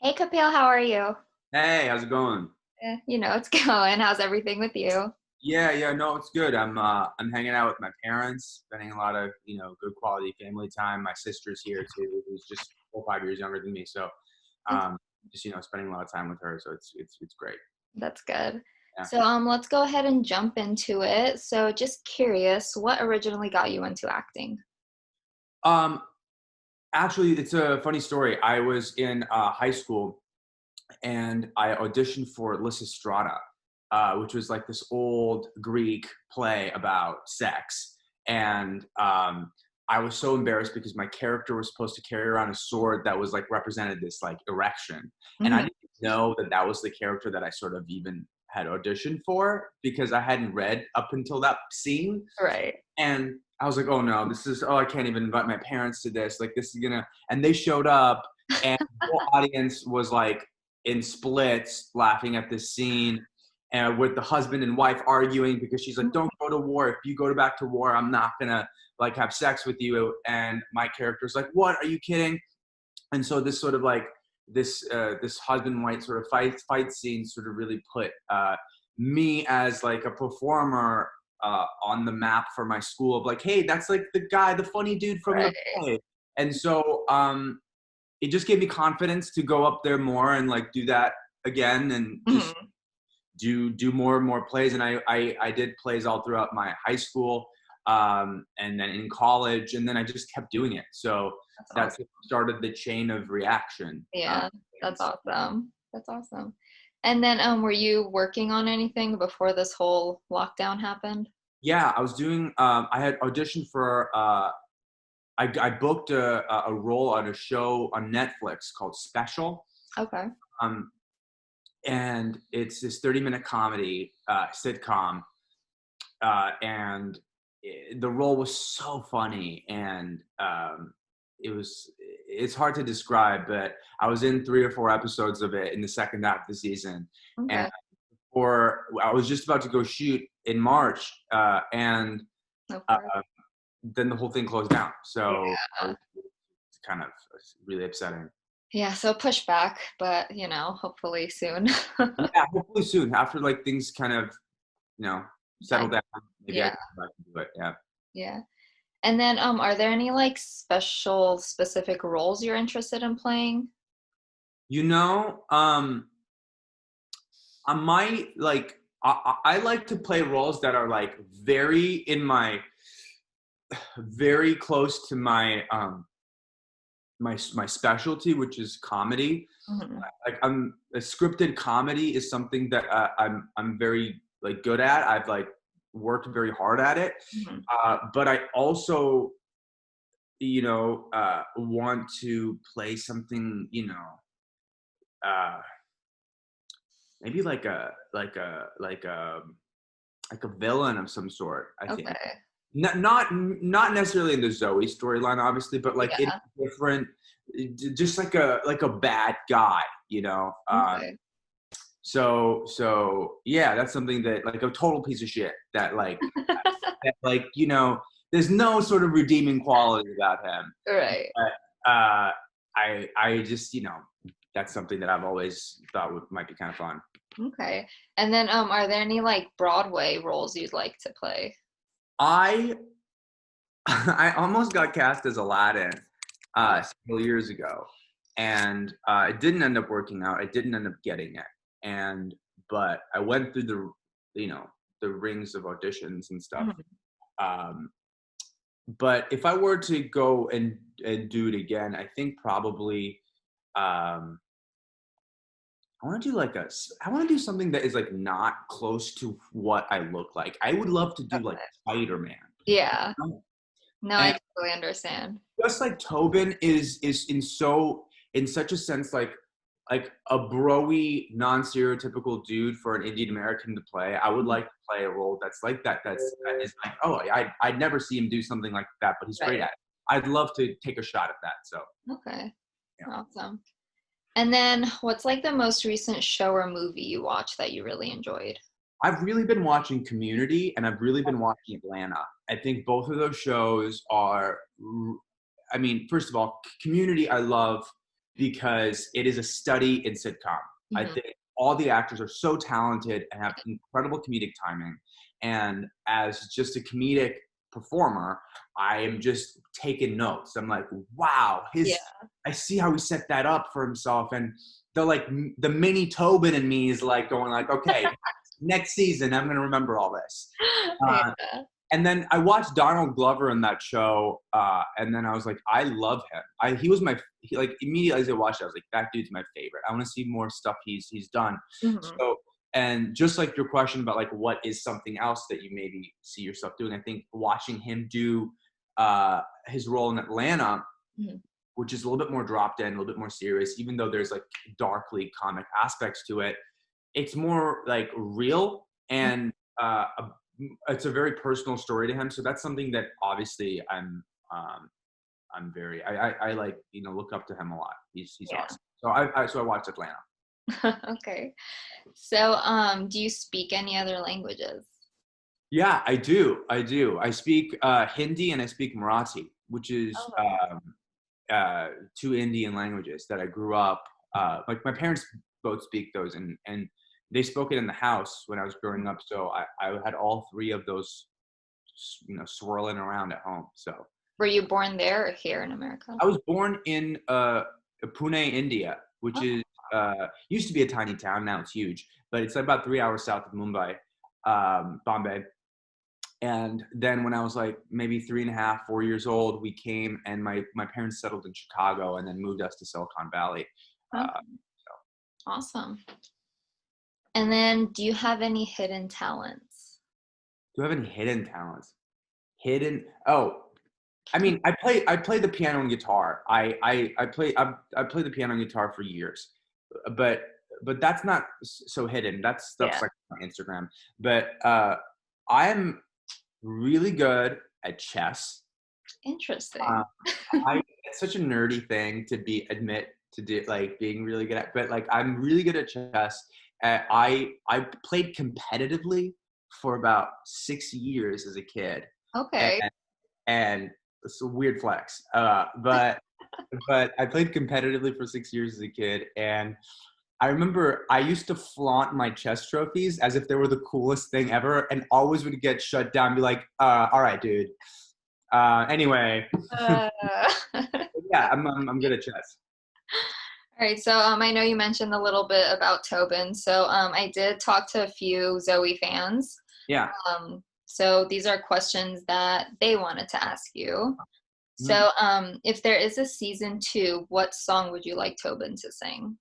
Hey Kapil, how are you? Hey, how's it going? It's going. How's everything with you? Yeah, no, it's good. I'm hanging out with my parents, spending a lot of, good quality family time. My sister's here too, who's just 4 or 5 years younger than me. So, That's um, just spending a lot of time with her. So it's great. that's good. Yeah. Let's go ahead and jump into it. So just curious, what originally got you into acting? Um, Actually, it's a funny story. I was in high school and I auditioned for Lysistrata, which was like this old Greek play about sex. And I was so embarrassed because my character was supposed to carry around a sword that was like represented this like erection, and I Hmm. didn't know that that was the character that I sort of even had auditioned for because I hadn't read up until that scene. Right. And I was like, oh no, I can't even invite my parents to this. Like, this is gonna, and they showed up, and the whole audience was like in splits laughing at this scene. And with the husband and wife arguing because she's like, don't go to war. If you go back to war, I'm not gonna like have sex with you. And my character's like, what? Are you kidding? And so this sort of like this husband and wife sort of fight scene sort of really put me as like a performer on the map for my school of like, hey, that's like the guy, the funny dude from the Right. play. And so it just gave me confidence to go up there more and like do that again and just Hmm. do more and more plays. And I did plays all throughout my high school, and then in college, and then I just kept doing it. So That's that's awesome. what started the chain of reaction. Yeah, that's awesome. That's awesome. And then were you working on anything before this whole lockdown happened? Yeah, I was doing. I had auditioned for. I booked a role on a show on Netflix called Special, Okay. um, and it's this 30-minute comedy sitcom, and the role was so funny, and it's hard to describe, but I was in 3 or 4 episodes of it in the second half of the season, and Okay. or I was just about to go shoot in March, and No uh, course. then the whole thing closed down. So Yeah. it's kind of really upsetting. Yeah, so push back, but hopefully soon. Yeah, hopefully soon after like things kind of you know settle Like, down, maybe I yeah, can come back and do it. Yeah. yeah. And then are there any like special specific roles you're interested in playing? You know, I might like I like to play roles that are like very in my very close to my specialty, which is comedy. Hmm. Like I'm a scripted comedy is something that I'm very like good at. I've like worked very hard at it, Hmm. but I also want to play something uh, maybe like a villain of some sort. I think. Okay. Not necessarily in the Zoey storyline, obviously, but like in Yeah. a different, just like a bad guy, you know. Okay. So yeah, that's something that like a total piece of shit that there's no sort of redeeming quality about him. Right. But I just that's something that I've always thought might be kind of fun. Okay. And then are there any like Broadway roles you'd like to play? I I almost got cast as Aladdin Oh, several years ago, and it didn't end up working out. I didn't end up getting it, and but I went through the rings of auditions and stuff. mhm. Um, but if I were to go and do it again, I think probably um, I want to do I want to do something that is like not close to what I look like. I would love to do like Okay. Spider-Man. Yeah. No, I And totally understand. just like Tobin is in such a sense like a broy non-stereotypical dude for an Indian American to play. I would Mhm. like to play a role that's like that is like, oh, I'd never see him do something like that, but he's great Right. at it. I'd love to take a shot at that. So Okay. yeah. Awesome. And then what's like the most recent show or movie you watched that you really enjoyed? I've really been watching Community and I've really been watching Atlanta. I think both of those shows are I mean, first of all, Community I love because it is a study in sitcom. I Mhm. think all the actors are so talented and have incredible comedic timing. And as just a comedic performer, I am just taking notes. I'm like, wow, Yeah. I see how he set that up for himself. And the mini Tobin in me is like going like, okay, next season, I'm going to remember all this. Uh, Yeah. and then I watched Donald Glover in that show, and then I was like, I love him. Like immediately as I watched it, I was like, that dude's my favorite. I want to see more stuff he's done. Mhm. So, and just like your question about like what is something else that you maybe see yourself doing, I think watching him do his role in Atlanta, Mhm. which is a little bit more dropped in, a little bit more serious, even though there's like darkly comic aspects to it. It's more like real and it's a very personal story to him. So that's something that obviously I'm very I like look up to him a lot. He's Yeah. awesome. So I watched Atlanta. Okay. So, do you speak any other languages? Yeah, I do. I speak Hindi and I speak Marathi, which is Oh, two Indian languages that I grew up. Like my parents both speak those, and they spoke it in the house when I was growing up. So I had all three of those, swirling around at home. So were you born there or here in America? I was born in Pune, India, which is used to be a tiny town. Now it's huge, but it's about 3 hours south of Mumbai, Bombay. And then when I was like maybe 3.5, 4 years old, we came and my parents settled in Chicago and then moved us to Silicon Valley. Uh, Okay. Awesome. And then, do you have any hidden talents? do I have any hidden talents? Hidden? Oh, I mean, I play the piano and guitar. I play the piano and guitar for years, but that's not so hidden. That stuff's Yeah. like on Instagram. But I'm really good at chess. Uh, Interesting. it's such a nerdy thing to admit to do, like being really good at, but like I'm really good at chess. I played competitively for about 6 years as a kid, and Okay. and it's a weird flex, but I played competitively for 6 years as a kid, and I remember I used to flaunt my chess trophies as if they were the coolest thing ever, and always would get shut down. Be like, all right, dude. Anyway, Uh, yeah, I'm good at chess. All right, so I know you mentioned a little bit about Tobin. So I did talk to a few Zoe fans. Yeah. So these are questions that they wanted to ask you. Mhm. So if there is a season two, what song would you like Tobin to sing?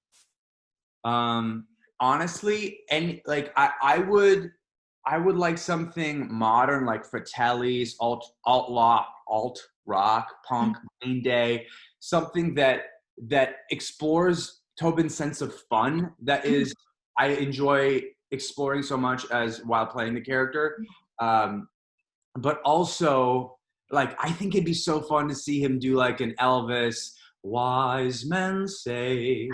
Um, honestly, and like I would like something modern like Fratelli's alt rock, punk, Green Day, something that explores Tobin's sense of fun. That is, I enjoy exploring so much as while playing the character. Um, but also like I think it'd be so fun to see him do like an Elvis. Wise men say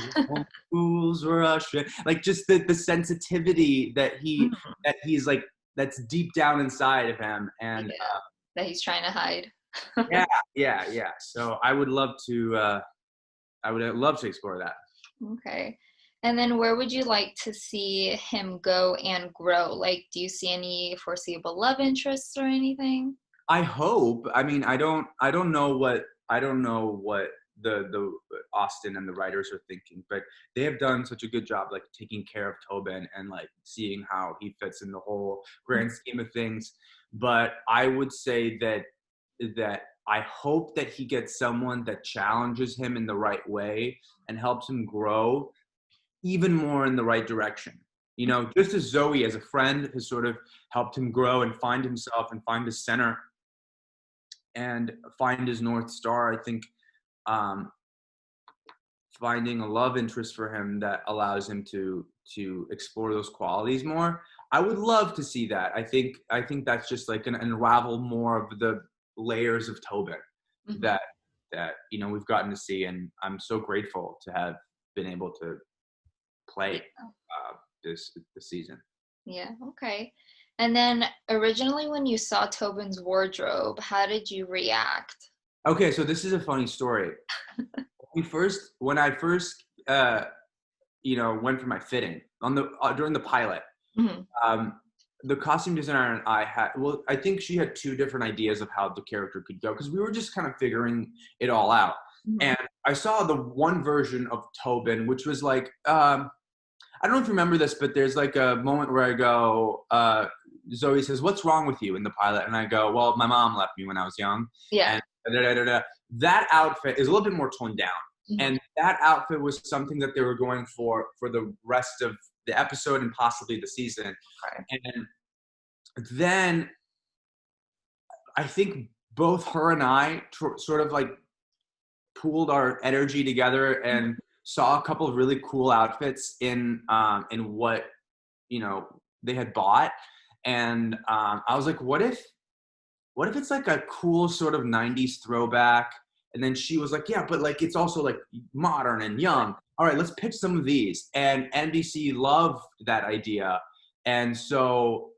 fools rush in. Like just the sensitivity that he's like that's deep down inside of him, and Yeah, that he's trying to hide. yeah, yeah. So I would love to explore that. Okay. And then where would you like to see him go and grow? Like, do you see any foreseeable love interests or anything? I hope. I mean, I don't know what the Austin and the writers are thinking, but they have done such a good job like taking care of Tobin and like seeing how he fits in the whole grand scheme of things. But I would say that I hope that he gets someone that challenges him in the right way and helps him grow even more in the right direction. Just as Zoe as a friend has sort of helped him grow and find himself and find his center and find his North Star. I think um, finding a love interest for him that allows him to explore those qualities more. I would love to see that. I think that's just like an unravel more of the layers of Tobin Mhm. that we've gotten to see, and I'm so grateful to have been able to play Yeah. this season. Yeah. Okay. And then originally when you saw Tobin's wardrobe, how did you react? Okay, so this is a funny story. when I first went for my fitting on the during the pilot. Mm-hmm. The costume designer and I think she had two different ideas of how the character could go because we were just kind of figuring it all out. Mm-hmm. And I saw the one version of Tobin, which was like, I don't know if you remember this, but there's like a moment where I go, Zoey says, "What's wrong with you?" in the pilot. And I go, "Well, my mom left me when I was young." Yeah. And that outfit is a little bit more toned down. Mm-hmm. And that outfit was something that they were going for the rest of the episode and possibly the season. Okay. And then I think both her and I sort of like pooled our energy together and saw a couple of really cool outfits in what they had bought, and I was like, what if it's like a cool sort of 90s throwback? And then she was like, yeah, but like it's also like modern and young. All right, let's pitch some of these. And NBC loved that idea. And so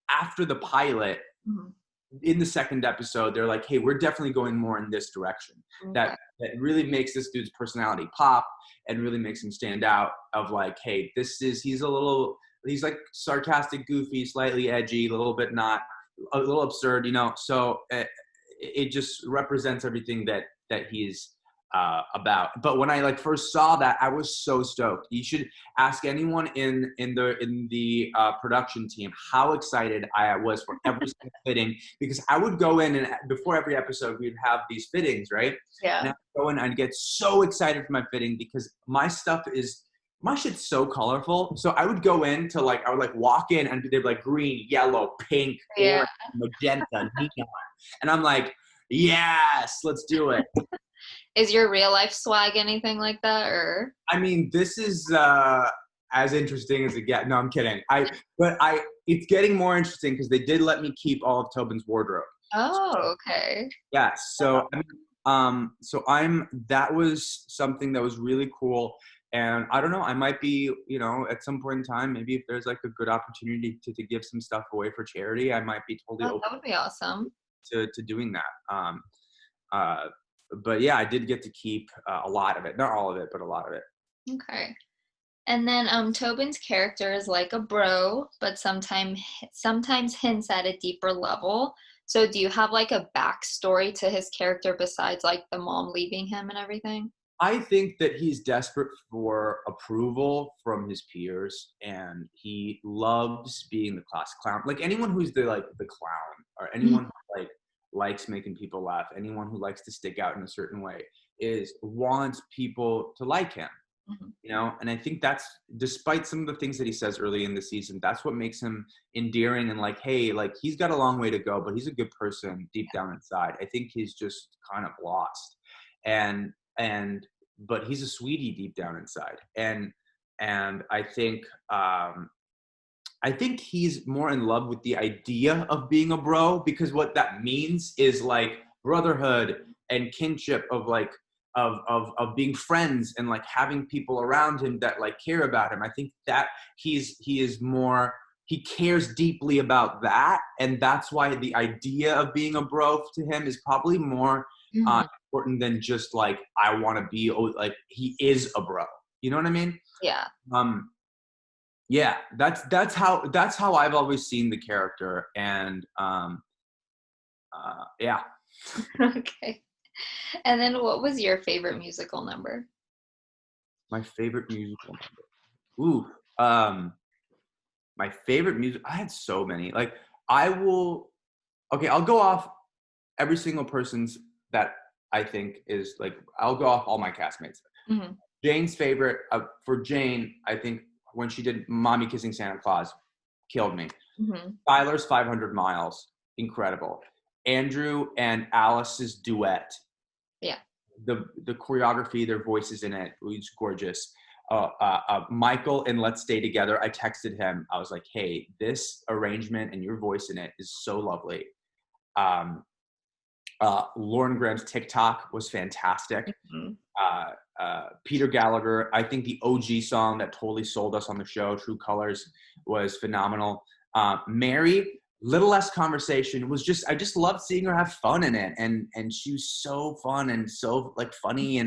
after the pilot, Mm-hmm. in the second episode, they're like, hey, we're definitely going more in this direction. Okay. That really makes this dude's personality pop and really makes him stand out of like, hey, he's like sarcastic, goofy, slightly edgy, a little bit not, a little absurd, so it just represents everything that he's about. But when I like first saw that, I was so stoked. You should ask anyone in the production team how excited I was for every single fitting, because I would go in and before every episode we'd have these fittings, right? Yeah. And I would go in and get so excited for my fitting because my shit's so colorful. So I would go in to I would walk in and they'd be like green, yellow, pink, orange, magenta, neon. And I'm like, yes, let's do it. Is your real life swag anything like that, or? I mean, this is as interesting as it gets. No, I'm kidding. It's getting more interesting because they did let me keep all of Tobin's wardrobe. Oh, okay. Yes. So that was something that was really cool. And I don't know, I might be, at some point in time, maybe if there's like a good opportunity to give some stuff away for charity, I might be totally open That would be awesome. to doing that. But yeah, I did get to keep a lot of it. Not all of it, but a lot of it. Okay. And then Tobin's character is like a bro, but sometimes hints at a deeper level. So do you have like a backstory to his character besides like the mom leaving him and everything? I think that he's desperate for approval from his peers, and he loves being the class clown. Like anyone who's the clown, or anyone who likes making people laugh, anyone who likes to stick out in a certain way wants people to like him. Mm-hmm. And I think that's, despite some of the things that he says early in the season, that's what makes him endearing and hey, he's got a long way to go, but he's a good person deep down inside. I think he's just kind of lost. But he's a sweetie deep down inside. And I think he's more in love with the idea of being a bro, because what that means is brotherhood and kinship of being friends and having people around him that care about him. I think that he cares deeply about that, and that's why the idea of being a bro to him is probably more important than just I want to be he is a bro. You know what I mean? Yeah. Yeah, that's how I've always seen the character, and yeah. Okay. And then what was your favorite musical number? My favorite musical number. Ooh, my favorite music. I had so many. I'll go off every single person's that I think is I'll go off all my castmates. Mm-hmm. Jane's favorite for Jane, I think when she did Mommy Kissing Santa Claus, killed me. Mm-hmm. Tyler's 500 Miles, incredible. Andrew and Alice's duet. Yeah. The choreography, their voices in it, was gorgeous. Michael and Let's Stay Together, I texted him. I was like, hey, this arrangement and your voice in it is so lovely. Lauren Graham's TikTok was fantastic. Mm-hmm. Peter Gallagher, I think the OG song that totally sold us on the show, True Colors, was phenomenal. Mary, little less conversation. It was just, I just loved seeing her have fun in it. And she was so fun and so like funny.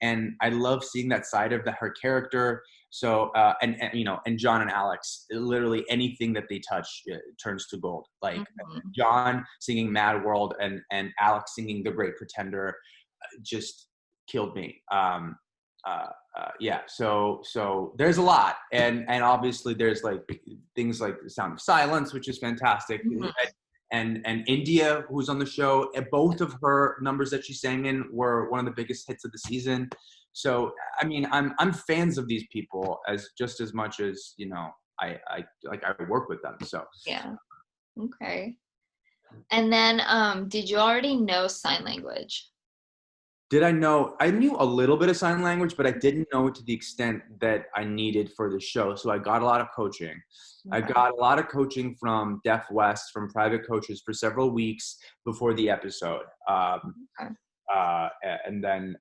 And I love seeing that side of her character. So, and, you know, and John and Alex, literally anything that they touch turns to gold. Like John singing Mad World and Alex singing The Great Pretender just killed me. Yeah, so there's a lot, and obviously there's like things like The Sound of Silence, which is fantastic, and India, who's on the show, and both of her numbers that she sang in were one of the biggest hits of the season. So I mean, I'm fans of these people as just as much as, you know, I work with them. So Yeah. Okay. And then, did you already know sign language? did I know? I knew a little bit of sign language, but I didn't know it to the extent that I needed for the show. So I got a lot of coaching. I Okay. got a lot of coaching from Deaf West, from private coaches for several weeks before the episode. Okay. And then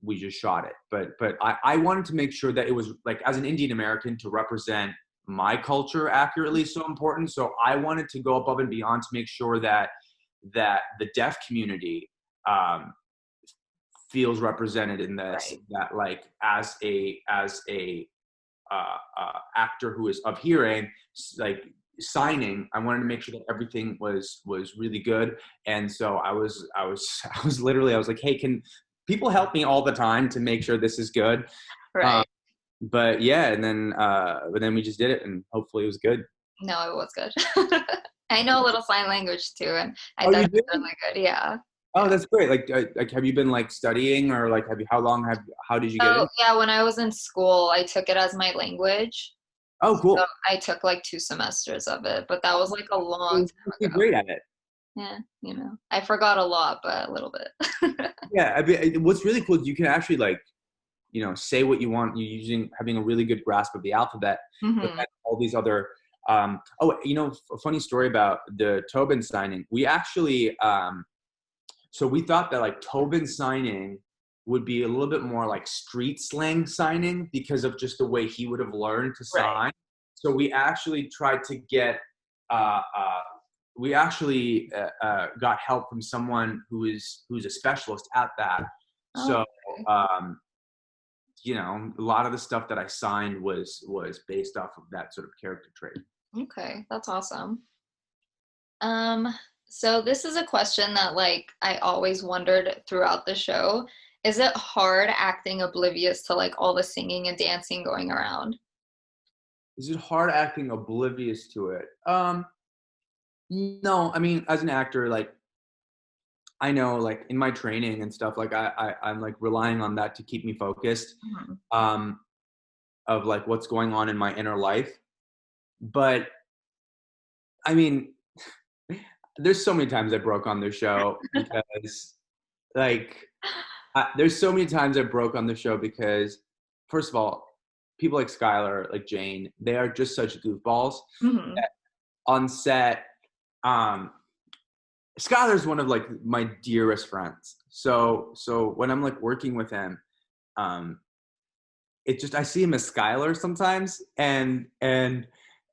we just shot it. But I wanted to make sure that it was, like, as an Indian American, to represent my culture accurately is so important. So I wanted to go above and beyond to make sure that the deaf community feels represented in this, Right. that like as a actor who is of hearing, like signing, I wanted to make sure that everything was really good. And so I was literally, I was like, hey, can people help me all the time to make sure this is good? um, Right. but yeah, and then but then we just did it, and hopefully it was good. No, it was good. I know a little sign language too, and I Oh, thought you it was did? really good. Yeah. Oh, Yeah. that's great. Like have you been like studying, or like how did you get So in? yeah, when I was in school, I took it as my language. Oh, So cool. I took like 2 semesters of it, but that was like a long You time must be ago. great at it. Yeah, you know, I forgot a lot, but a little bit. Yeah, I mean, what's really cool is you can actually, like, you know, say what you want. You're having a really good grasp of the alphabet, but Hmm. then all these other. Oh, you know, a funny story about the Tobin signing. We actually, so we thought that like Tobin signing would be a little bit more like street slang signing because of just the way he would have learned to Right. sign. So we actually tried to get. Uh, uh, we actually got help from someone who's a specialist at that. Oh, So okay. um, you know, a lot of the stuff that I signed was based off of that sort of character trait. Okay, that's awesome. Um, so this is a question that like I always wondered throughout the show. Is it hard acting oblivious to like all the singing and dancing going around? Is it hard acting oblivious to it? No, I mean, as an actor, like, I know, like, in my training and stuff, like, I'm like relying on that to keep me focused, Mhm. um, of like what's going on in my inner life. But I mean, there's so many times I broke on the show because, like, there's so many times I broke on the show because, first of all, people like Skylar, like Jane, they are just such goofballs Mhm. that on set, um, Skylar's one of like my dearest friends. So when I'm like working with him, um, it just, I see him as Skylar sometimes, and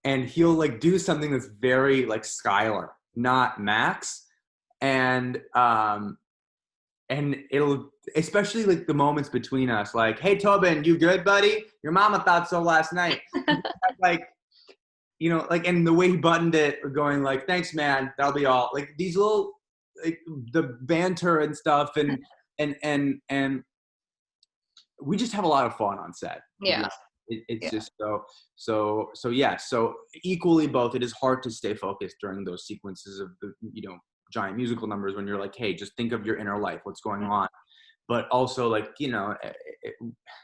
he'll like do something that's very like Skylar, not Max, and it'll, especially like the moments between us, like, hey Tobin, you good, buddy? Your mama thought so last night. Like, you know, like, and the way he buttoned it, going like, thanks man, that'll be all. Like these little, like, the banter and stuff, and we just have a lot of fun on set, to be Yeah. honest. It's Yeah. just so yeah. So equally both, it is hard to stay focused during those sequences of the, you know, giant musical numbers when you're like, hey, just think of your inner life, what's going on. But also, like, you know,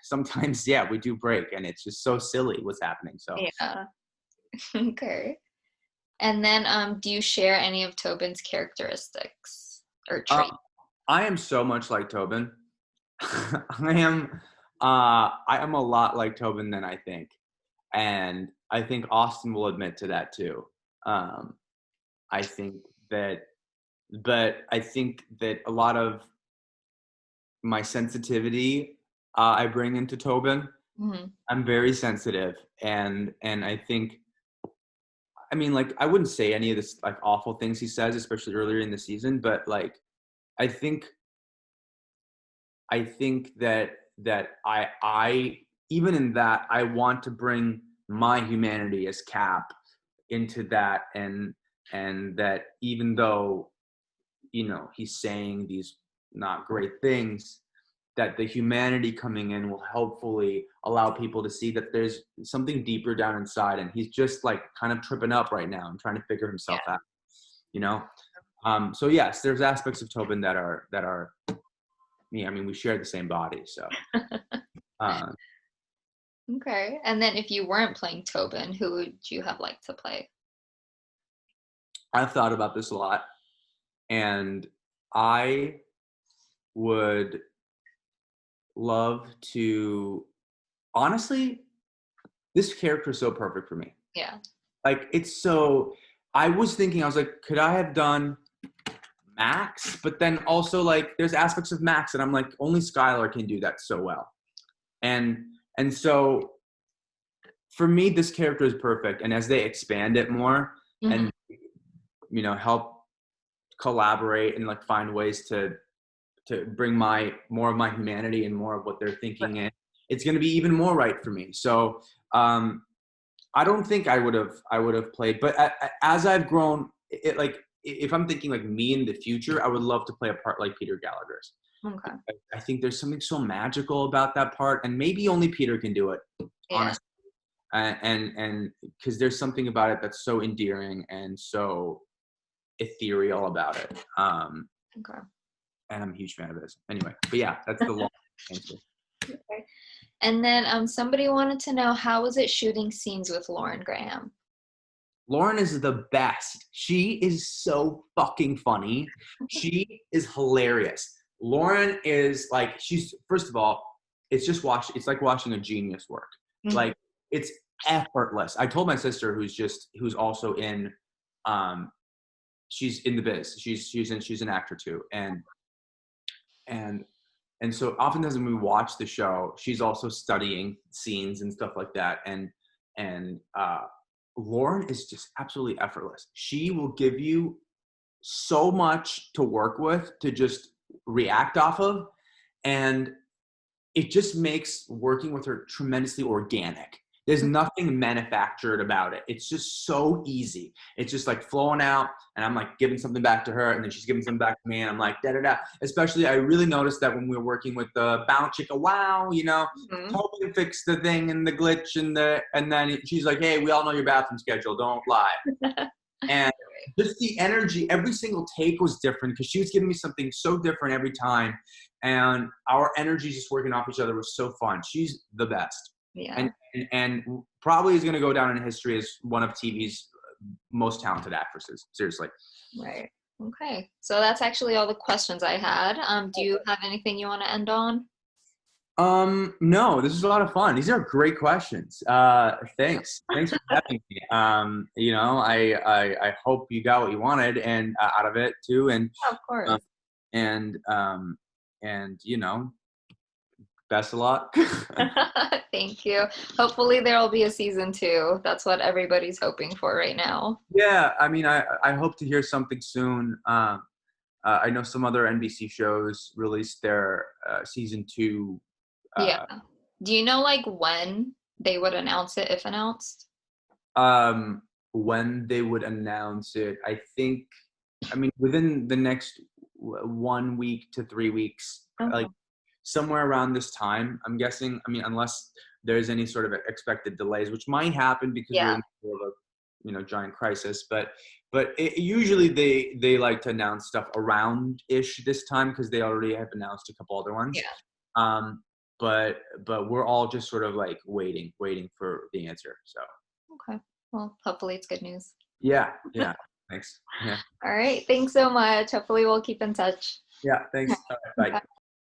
sometimes, yeah, we do break, and it's just so silly what's happening. So Yeah. Okay. And then do you share any of Tobin's characteristics or traits? um, I am so much like Tobin. I am a lot like Tobin than I think. And I think Austin will admit to that too. Um, I think that, but I think that a lot of my sensitivity I bring into Tobin. Mhm. I'm very sensitive, and I think I mean, like, I wouldn't say any of this like awful things he says, especially earlier in the season, but like, I think I even in that I want to bring my humanity as Cap into that, and that even though he's saying these not great things, that the humanity coming in will hopefully allow people to see that there's something deeper down inside, and he's just like kind of tripping up right now and trying to figure himself Yeah. out, you know. So yes, there's aspects of Tobin that are me. I mean, we share the same body, so uh, Okay. And then if you weren't playing Tobin, who would you have liked to play? I've thought about this a lot, and I would love to, honestly, this character is so perfect for me. Yeah. Like, it's so, I was thinking, I was like, could I have done Max? But then also, like, there's aspects of Max and I'm like, only Skylar can do that so well. And so for me, this character is perfect. And as they expand it more Hmm. and, help collaborate and like find ways to bring more of my humanity and more of what they're thinking in, it's going to be even more right for me. So, I don't think I would have played, but as I've grown, like if I'm thinking like me in the future, I would love to play a part like Peter Gallagher's. Okay. I think there's something so magical about that part, and maybe only Peter can do it, Yeah. honestly. And because there's something about it that's so endearing and so ethereal about it. Okay. And I'm a huge fan of this. Anyway, but yeah, that's the long answer. Okay. And then somebody wanted to know, how was it shooting scenes with Lauren Graham? Lauren is the best. She is so fucking funny. She is hilarious. Lauren is like, she's, first of all, it's like watching a genius work. Mhm. Like, it's effortless. I told my sister who's also in, she's in the biz. She's an actor too. And and so oftentimes when we watch the show, she's also studying scenes and stuff like that. And Lauren is just absolutely effortless. She will give you so much to work with, to just react off of, and it just makes working with her tremendously organic. There's nothing manufactured about it. It's just so easy. It's just like flowing out, and I'm like giving something back to her, and then she's giving something back to me, and I'm like da da da. Especially, I really noticed that when we were working with the Bound Chicka Wow, Mhm. totally fixed the thing and the glitch and then she's like, hey, we all know your bathroom schedule. Don't lie. And just the energy, every single take was different because she was giving me something so different every time. And our energy just working off each other was so fun. She's the best. Yeah. And probably is going to go down in history as one of TV's most talented actresses. Seriously. Right. Okay. So that's actually all the questions I had. Do you have anything you want to end on? No, this is a lot of fun. These are great questions. Thanks. Thanks for having me. I hope you got what you wanted and out of it too. Yeah, of Um, course. and, best of luck. Thank you. Hopefully there will be a season 2. That's what everybody's hoping for right now. Yeah. I mean, I hope to hear something soon. I know some other NBC shows released their, season 2. Yeah. Uh, Do you know like when they would announce it, if announced? um, when they would announce it, I mean, within the next 1 week to 3 weeks, like Okay. somewhere around this time, I'm guessing. I mean, unless there's any sort of expected delays, which might happen because we're Yeah. in the middle of a, giant crisis. But usually they like to announce stuff around ish this time because they already have announced a couple other ones. Yeah. Um, but we're all just sort of like waiting for the answer. So Okay. Well, hopefully it's good news. yeah. Thanks. Yeah. All right. Thanks so much. Hopefully we'll keep in touch. Yeah. Thanks. All right, bye. Bye.